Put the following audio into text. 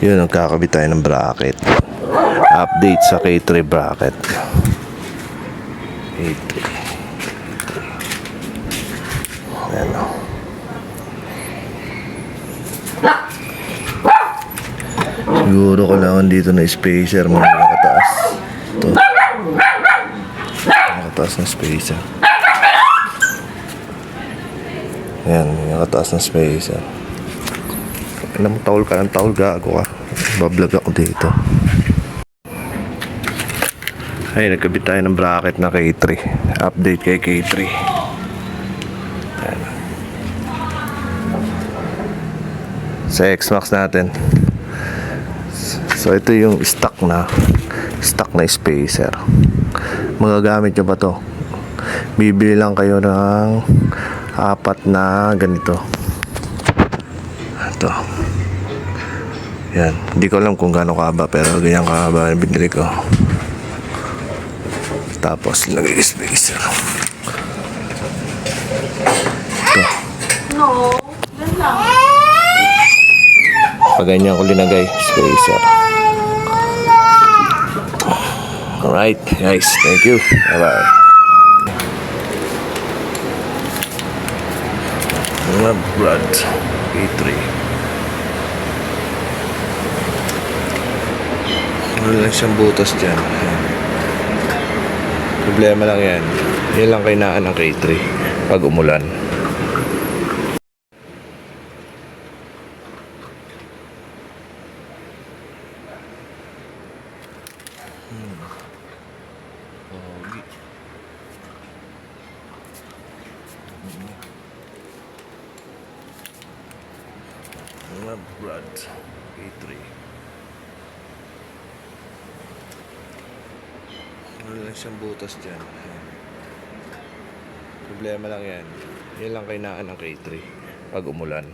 Yun, nagkakabit tayo ng bracket. Update sa K3 bracket. K3. Ayan o. Siguro kailangan dito na spacer mo nakataas. Ito. Nakataas na spacer. Ayan, nakataas na spacer. Alam mo, tawol ka ng tawol, gago ka. Bablog ako dito. Ay, nagkabit tayo ng bracket na K3. Update kay K3. Ayan. Sa X-Max natin. So ito yung stock na spacer. Magagamit nyo ba to? Bibili lang kayo ng 4 na ganito. Ito. Yan. Hindi ko alam kung gaano kahaba, pero ganyan kahaba yung binili ko. Tapos lagay spacer. Ito. No, yan lang. Pag ganyan ko linagay spacer. Alright, guys. Thank you. Bye-bye. Mga brad. K3. Wala lang siyang butas dyan. Problema lang yan. Yan lang kainaan ng K3 pag umulan. Pogi. Mga brad. K3. Wala lang siyang butas dyan. Problema lang yan. Yan lang kainaan ng K3 pag umulan.